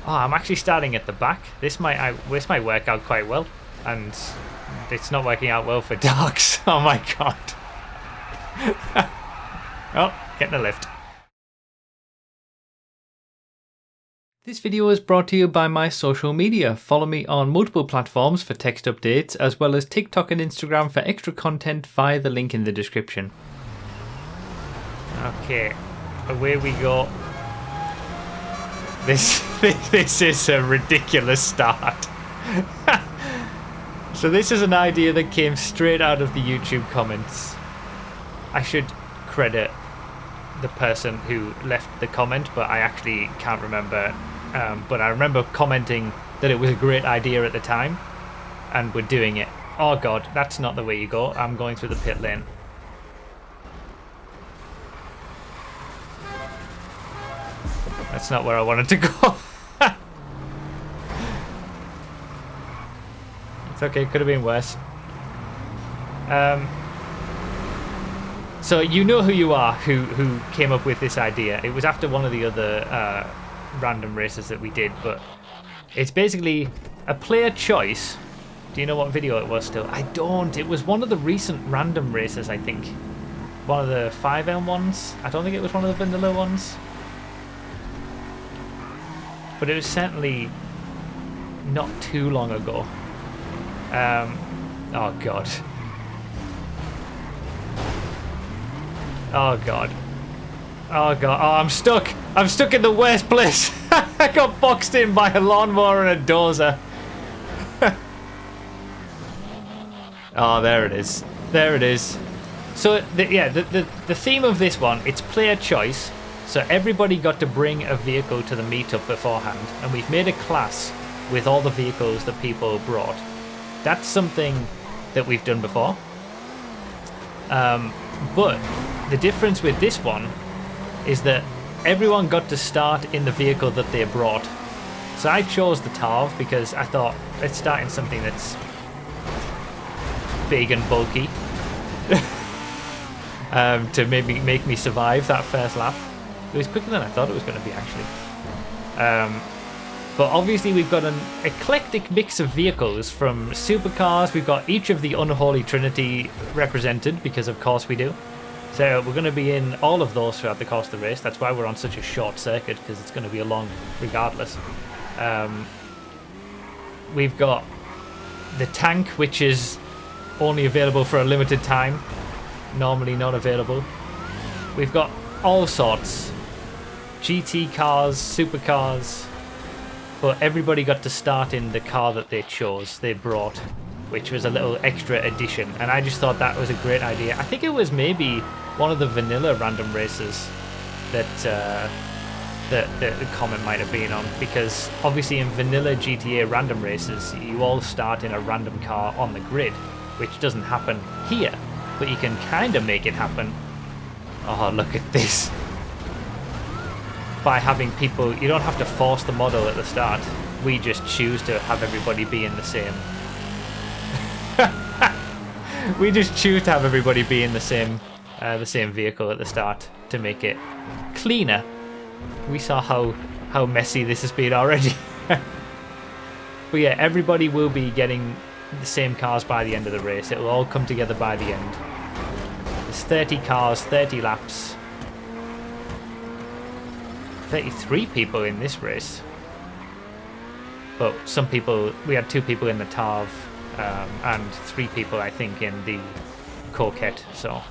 Oh, I'm actually starting at the back. This might work out quite well, and it's not working out well for dogs. Oh my god. Oh, getting a lift. This video is brought to you by my social media. Follow me on multiple platforms for text updates, as well as TikTok and Instagram for extra content via the link in the description. Okay, away we go. This is a ridiculous start. So this is an idea that came straight out of the YouTube comments. I should credit the person who left the comment, but I actually can't remember. But I remember commenting that it was a great idea at the time, and we're doing it. Oh god, that's not the way you go. I'm going through the pit lane. That's not where I wanted to go. It's okay, could have been worse. So you know who you are, who came up with this idea. It was after one of the other random races that we did, but it's basically a player choice. Do you know what video it was still? I don't. It was one of the recent random races, I think. One of the FiveM ones. I don't think it was one of the vanilla ones. But it was certainly not too long ago. Oh god. Oh god. Oh god. Oh, I'm stuck. I'm stuck in the worst place. I got boxed in by a lawnmower and a dozer. Oh, there it is. There it is. So, the theme of this one, it's player choice. So everybody got to bring a vehicle to the meetup beforehand, and we've made a class with all the vehicles that people brought. That's something that we've done before. But the difference with this one is that everyone got to start in the vehicle that they brought. So I chose the Tarv because I thought, let's start in something that's big and bulky to maybe make me survive that first lap. It was quicker than I thought it was going to be, actually. But obviously we've got an eclectic mix of vehicles from supercars. We've got each of the unholy trinity represented, because of course we do. So we're going to be in all of those throughout the course of the race. That's why we're on such a short circuit, because it's going to be along regardless. We've got the tank, which is only available for a limited time. Normally not available. We've got all sorts. GT cars, supercars, but everybody got to start in the car that they chose, they brought, which was a little extra addition, and I just thought that was a great idea. I think it was maybe one of the vanilla random races that the comment might have been on, because obviously in vanilla GTA random races, you all start in a random car on the grid, which doesn't happen here, but you can kind of make it happen. Oh, look at this. By having people, you don't have to force the model at the start. We just choose to have everybody be in the same. We just choose to have everybody be in the same vehicle at the start to make it cleaner. We saw how messy this has been already. But yeah, everybody will be getting the same cars by the end of the race. It will all come together by the end. There's 30 cars, 30 laps. 33 people in this race. But some people, we had 2 people in the Tarv, and 3 people, I think, in the Coquette, so.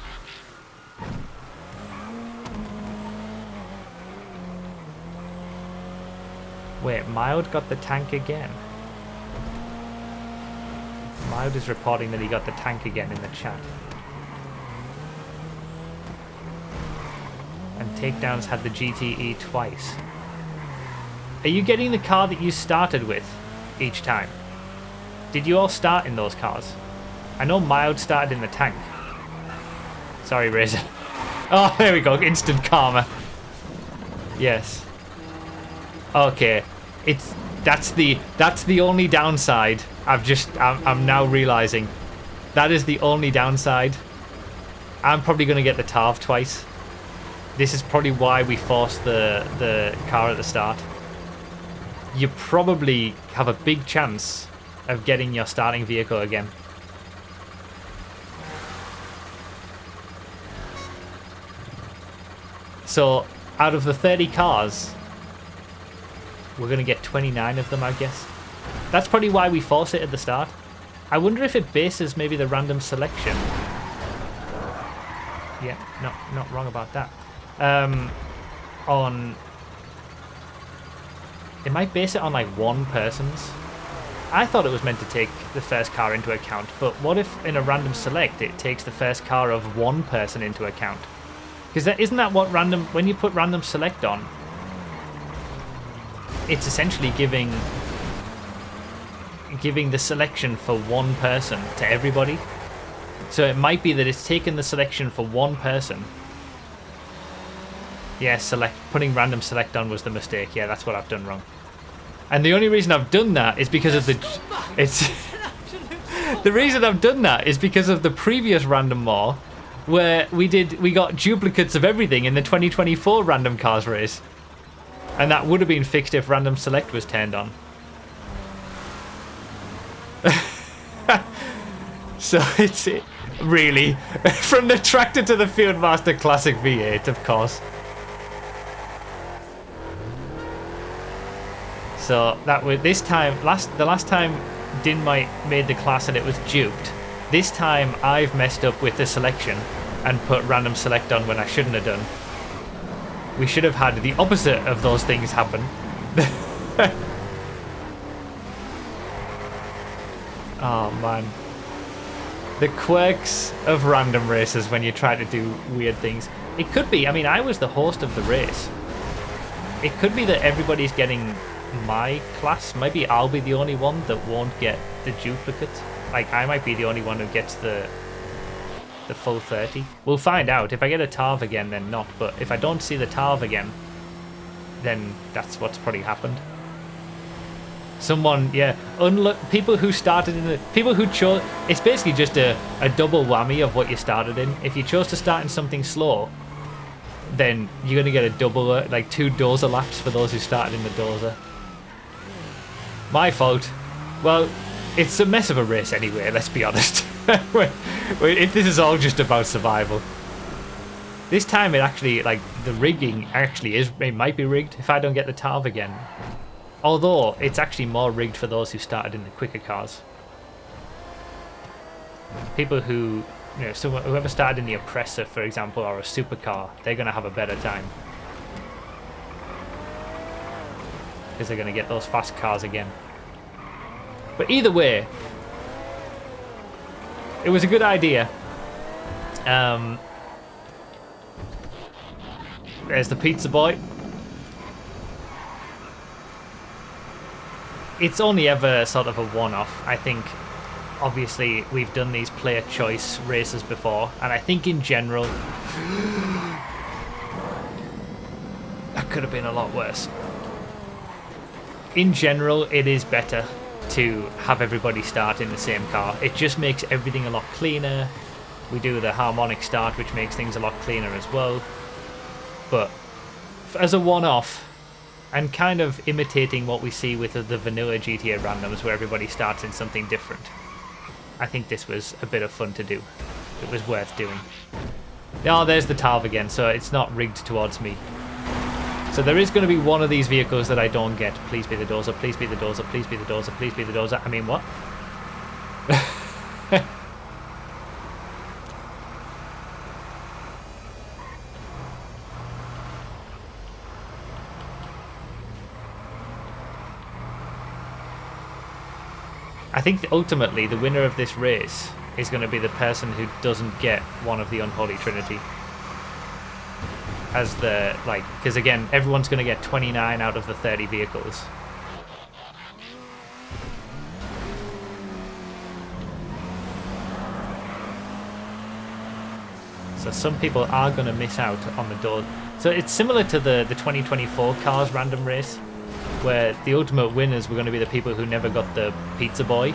Wait, Mild got the tank again. Mild is reporting that he got the tank again in the chat. And Takedowns had the GTE twice. Are you getting the car that you started with each time? Did you all start in those cars? I know Mild started in the tank. Sorry, Razor. Oh, there we go. Instant karma. Yes. Okay. That's the only downside. I'm now realizing that is the only downside. I'm probably going to get the Tarv twice. This is probably why we forced the car at the start. you probably have a big chance of getting your starting vehicle again. So out of the 30 cars, we're going to get 29 of them, I guess. That's probably why we force it at the start. I wonder if it bases maybe the random selection. Yeah, not wrong about that. On... It might base it on like one person's. I thought it was meant to take the first car into account, but what if in a random select it takes the first car of one person into account? Because isn't that what random... When you put random select on, it's essentially giving the selection for one person to everybody. So it might be that it's taken the selection for one person. Yeah, putting random select on was the mistake. Yeah, that's what I've done wrong. And the only reason I've done that is because of the... The reason I've done that is because of the previous random more, where we got duplicates of everything in the 2024 random cars race. And that would have been fixed if random select was turned on. So it's really from the tractor to the Fieldmaster Classic V8, of course. So that was this time. The last time DiNmiTe made the class and it was duped. This time I've messed up with the selection and put random select on when I shouldn't have done. We should have had the opposite of those things happen. Oh man. The quirks of random races when you try to do weird things. It could be, I mean, I was the host of the race. It could be that everybody's getting my class. Maybe I'll be the only one that won't get the duplicate. Like, I might be the only one who gets the full 30. We'll find out. If I get a TARV again, then not. But if I don't see the TARV again, then that's what's probably happened. Someone, yeah, people who started in the... People who chose... It's basically just a double whammy of what you started in. If you chose to start in something slow, then you're going to get a double, like 2 dozer laps for those who started in the dozer. My fault. Well, it's a mess of a race anyway, let's be honest. This is all just about survival. This time it actually, like, the rigging actually is... It might be rigged if I don't get the TARV again. Although, it's actually more rigged for those who started in the quicker cars. People who, you know, whoever started in the Oppressor, for example, or a supercar, they're going to have a better time. Because they're going to get those fast cars again. But either way, it was a good idea. There's the pizza boy. It's only ever sort of a one-off. I think, obviously, we've done these player choice races before, and I think in general, that could have been a lot worse. In general, it is better to have everybody start in the same car. It just makes everything a lot cleaner. We do the harmonic start, which makes things a lot cleaner as well. But as a one-off, and kind of imitating what we see with the vanilla GTA randoms where everybody starts in something different, I think this was a bit of fun to do. It was worth doing. Oh, there's the TARV again, so it's not rigged towards me. So there is going to be one of these vehicles that I don't get. Please be the dozer, please be the dozer, please be the dozer, please be the dozer. I mean, what? I think ultimately the winner of this race is going to be the person who doesn't get one of the Unholy Trinity. As the, like, because again, everyone's going to get 29 out of the 30 vehicles. So some people are going to miss out on the door. So it's similar to the 2024 cars random race, where the ultimate winners were going to be the people who never got the pizza boy.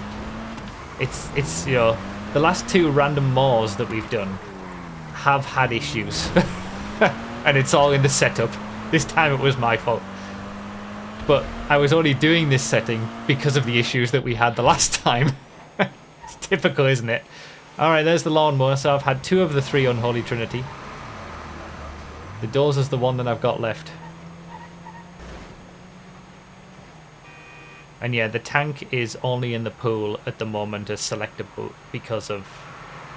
It's you know, the last 2 random mores that we've done have had issues. And it's all in the setup. This time it was my fault. But I was only doing this setting because of the issues that we had the last time. It's typical, isn't it? Alright, there's the lawnmower. So I've had 2 of the 3 Unholy Trinity. The doors is the one that I've got left. And yeah, the tank is only in the pool at the moment as selectable because of...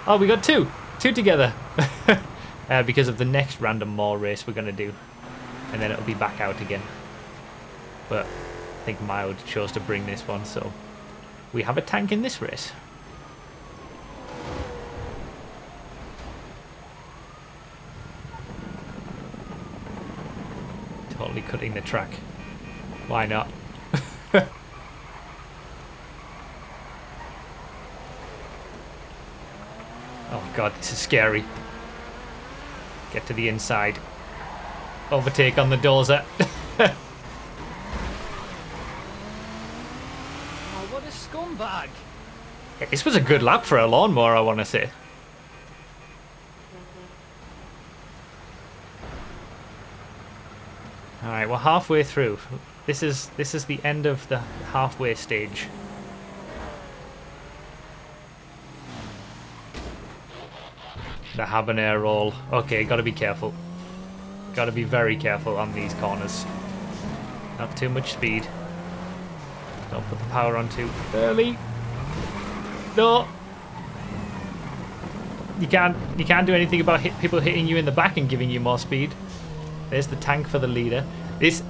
Oh, we got 2! 2 together! Because of the next random mall race we're going to do. And then it'll be back out again. But I think Mild chose to bring this one, so we have a tank in this race. Totally cutting the track. Why not? Oh god, this is scary. Get to the inside. Overtake on the dozer. Oh, what a scumbag! Yeah, this was a good lap for a lawnmower, I want to say. Alright, we're halfway through. This is the end of the halfway stage. The habanero roll. Okay, gotta be careful. Gotta be very careful on these corners. Not too much speed. Don't put the power on too early. No! You can't do anything about people hitting you in the back and giving you more speed. There's the tank for the leader.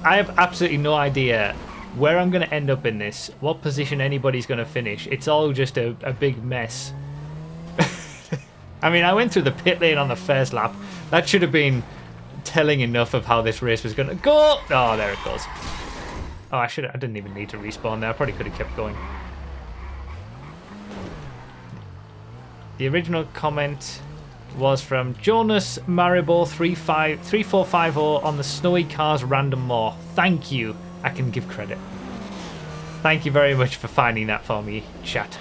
I have absolutely no idea where I'm going to end up in this. What position anybody's going to finish. It's all just a big mess. I mean, I went through the pit lane on the first lap. That should have been telling enough of how this race was going to go. Oh, there it goes. Oh, I didn't even need to respawn there. I probably could have kept going. The original comment was from Jonas Maribor 3450 on the Snowy Cars Random More. Thank you. I can give credit. Thank you very much for finding that for me, chat.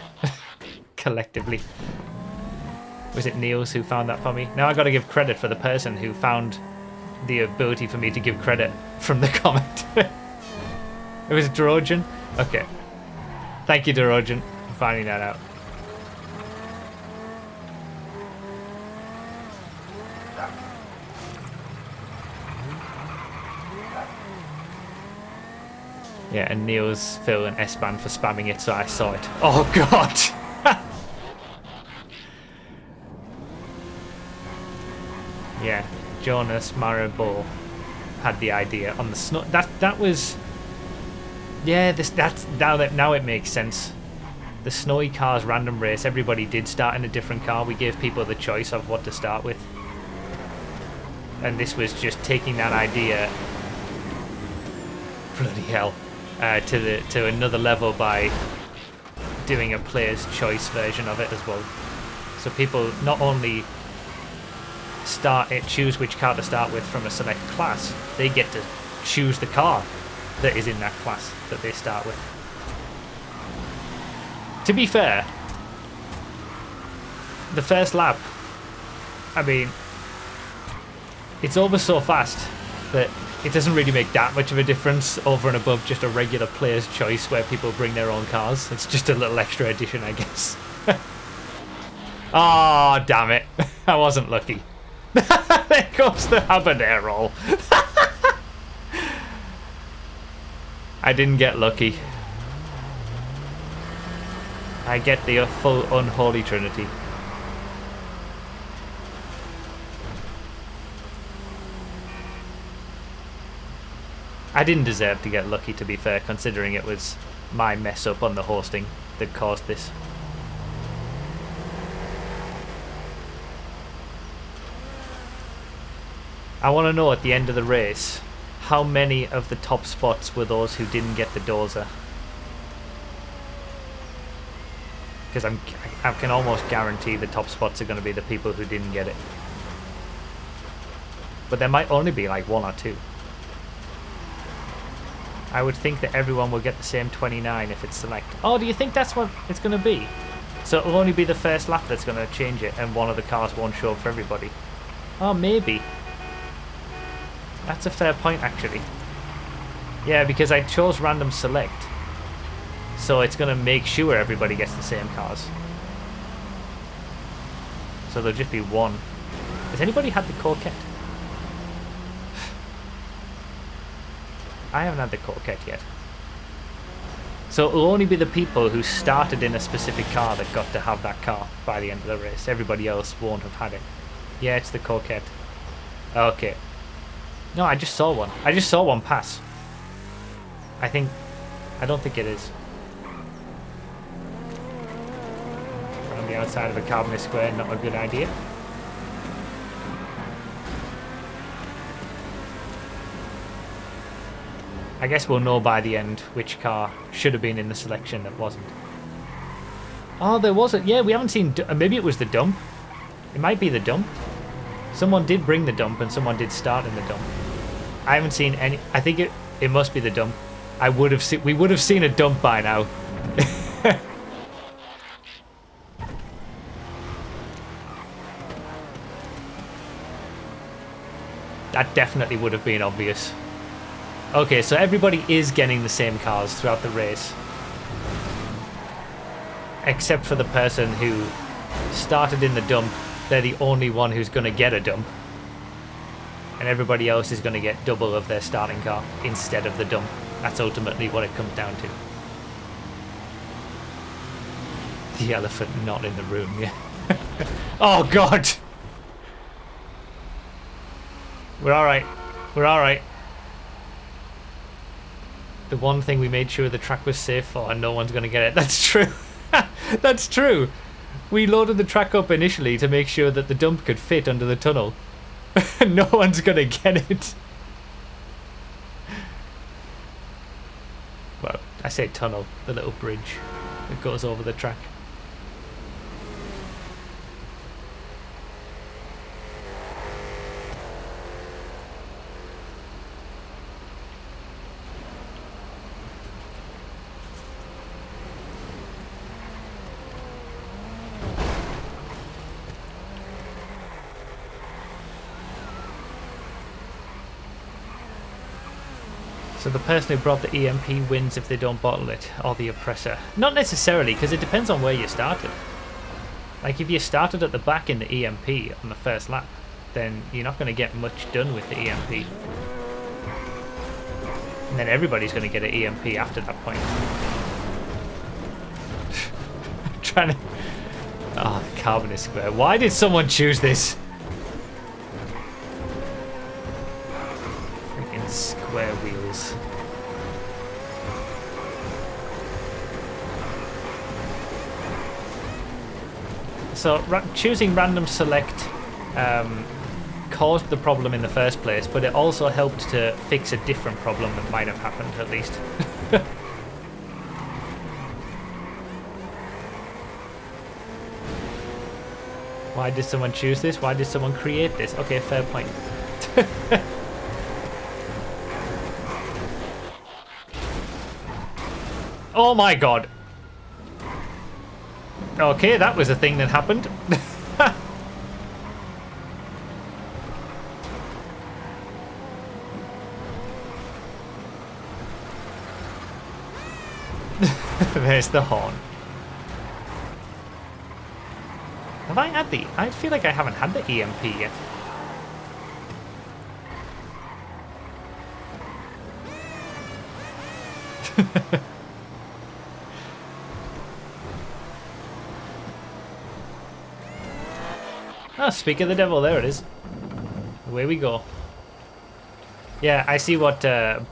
Collectively. Was it Niels who found that for me? Now I got to give credit for the person who found the ability for me to give credit from the comment. It was Dorogen? Okay. Thank you, Dorogen, for finding that out. Yeah, and Niels, Phil, and S-Band for spamming it, so I saw it. Oh, God! Yeah, Jonas Maribor had the idea on the snow. That was... Yeah, now it makes sense. The Snowy Cars random race, everybody did start in a different car. We gave people the choice of what to start with. And this was just taking that idea... Bloody hell. To another level by doing a player's choice version of it as well. So people not only choose which car to start with from a select class, they get to choose the car that is in that class that they start with. To be fair, the first lap, I mean, it's over so fast that it doesn't really make that much of a difference over and above just a regular player's choice where people bring their own cars. It's just a little extra addition, I guess. Oh, damn it. I wasn't lucky. There goes the habanero roll. I didn't get lucky. I get the full unholy trinity. I didn't deserve to get lucky, to be fair, considering it was my mess up on the hosting that caused this. I want to know at the end of the race, how many of the top spots were those who didn't get the dozer? Because I can almost guarantee the top spots are going to be the people who didn't get it. But there might only be like 1 or 2. I would think that everyone will get the same 29 if it's select. Oh, do you think that's what it's going to be? So it'll only be the first lap that's going to change it and one of the cars won't show up for everybody. Oh, maybe. That's a fair point, actually. Yeah, because I chose random select. So it's going to make sure everybody gets the same cars. So there'll just be one. Has anybody had the Coquette? I haven't had the Coquette yet. So it'll only be the people who started in a specific car that got to have that car by the end of the race. Everybody else won't have had it. Yeah, it's the Coquette. Okay. No, I just saw one. I just saw one pass. I don't think it is. Around the outside of a carbon square, not a good idea. I guess we'll know by the end which car should have been in the selection that wasn't. Oh, there wasn't. Yeah, we haven't seen... maybe it was the dump. It might be the dump. Someone did bring the dump and someone did start in the dump. I haven't seen any... I think it must be the dump. We would have seen a dump by now. That definitely would have been obvious. Okay, so everybody is getting the same cars throughout the race. Except for the person who started in the dump. They're the only one who's going to get a dump. And everybody else is going to get double of their starting car instead of the dump. That's ultimately what it comes down to. The elephant not in the room, yeah. Oh, God! We're alright. We're alright. The one thing we made sure the track was safe for, and no one's going to get it. That's true. That's true. We loaded the track up initially to make sure that the dump could fit under the tunnel. No one's going to get it. Well, I say tunnel, the little bridge that goes over the track. So the person who brought the EMP wins if they don't bottle it, or the oppressor. Not necessarily, because it depends on where you started. Like if you started at the back in the EMP on the first lap, then you're not going to get much done with the EMP. And then everybody's going to get an EMP after that point. Trying to... Oh, the carbon is square. Why did someone choose this? Freaking square wheels. So choosing random select caused the problem in the first place, but it also helped to fix a different problem that might have happened at least. Why did someone choose this? Why did someone create this? Okay, fair point. Oh my god. Okay, that was a thing that happened. There's the horn. Have I had the... I feel like I haven't had the EMP yet. Oh, speak of the devil, there it is. Away we go. Yeah, I see what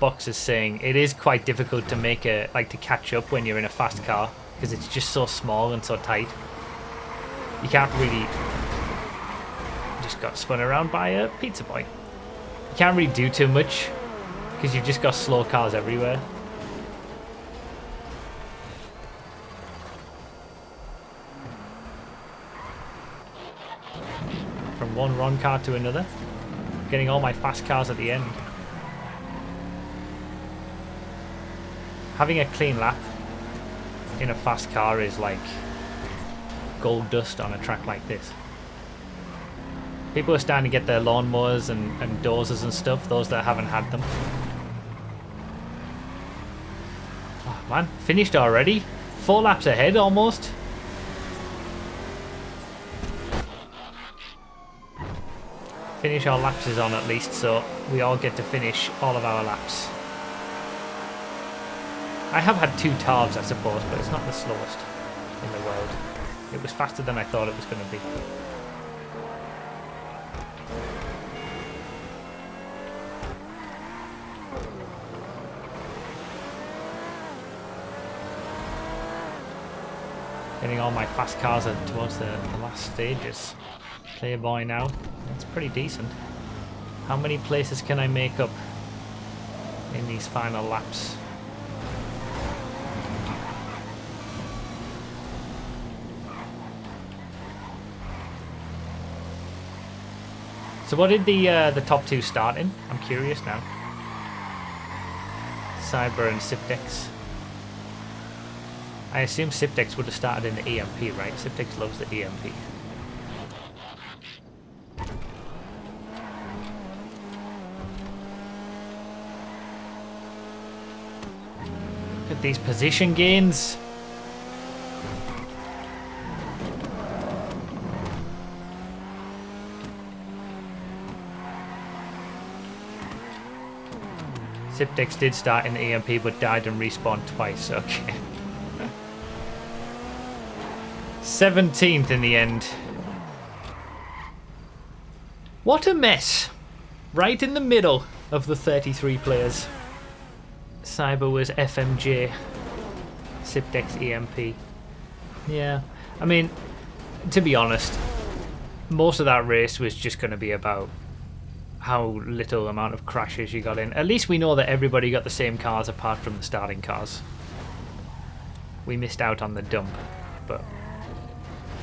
Box is saying. It is quite difficult to make a... like to catch up when you're in a fast car, because it's just so small and so tight. You can't really... Just got spun around by a pizza boy. You can't really do too much, because you've just got slow cars everywhere. From one run car to another. Getting all my fast cars at the end. Having a clean lap in a fast car is like gold dust on a track like this. People are starting to get their lawnmowers and dozers and stuff, those that haven't had them. Man, finished already? 4 laps ahead almost. Finish our laps is on at least, so we all get to finish all of our laps. I have had 2 halves, I suppose, but it's not the slowest in the world. It was faster than I thought it was going to be. Getting all my fast cars towards the last stages. Playboy now. That's pretty decent. How many places can I make up in these final laps? So what did the top 2 start in? I'm curious now. Cyber and Siptex. I assume Siptex would have started in the EMP, right? Siptex loves the EMP. Look at these position gains. Siptex did start in the EMP but died and respawned twice, okay. 17th in the end. What a mess. Right in the middle of the 33 players. Cyber was FMJ. Siptex EMP. Yeah. I mean, to be honest, most of that race was just going to be about how little amount of crashes you got in. At least we know that everybody got the same cars apart from the starting cars. We missed out on the dump, but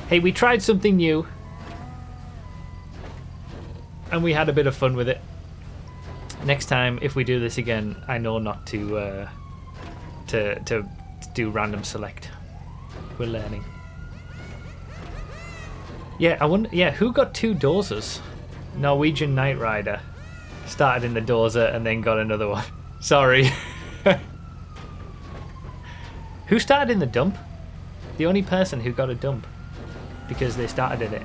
hey, we tried something new and we had a bit of fun with it. Next time, if we do this again, I know not to do random select. We're learning. Yeah, I wonder. Yeah, who got 2 dozers? Norwegian Knight Rider started in the dozer and then got another one. Sorry. Who started in the dump? The only person who got a dump because they started in it.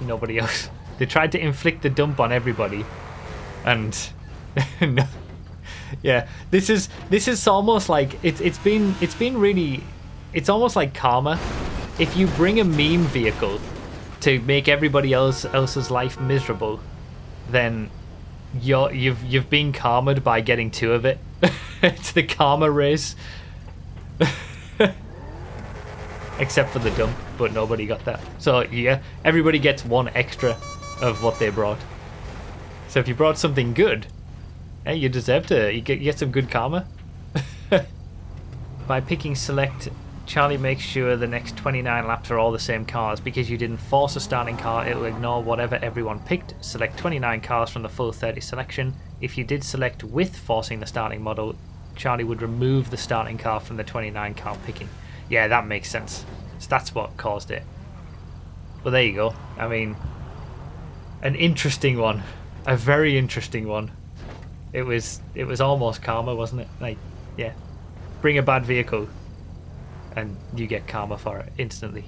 Nobody else. They tried to inflict the dump on everybody, and no. Yeah, this is almost like it's been really. It's almost like karma. If you bring a meme vehicle to make everybody else's life miserable, then you've been karma'd by getting 2 of it. It's the karma race. Except for the dump, but nobody got that. So yeah, everybody gets 1 extra of what they brought. So if you brought something good, hey, you deserve to. You get some good karma. By picking select, Charlie makes sure the next 29 laps are all the same cars. Because you didn't force a starting car, it will ignore whatever everyone picked. Select 29 cars from the full 30 selection. If you did select with forcing the starting model, Charlie would remove the starting car from the 29 car picking. Yeah, that makes sense. So that's what caused it. Well, there you go. I mean, an interesting one. A very interesting one. It was almost karma, wasn't it? Like, yeah. Bring a bad vehicle and you get karma for it instantly.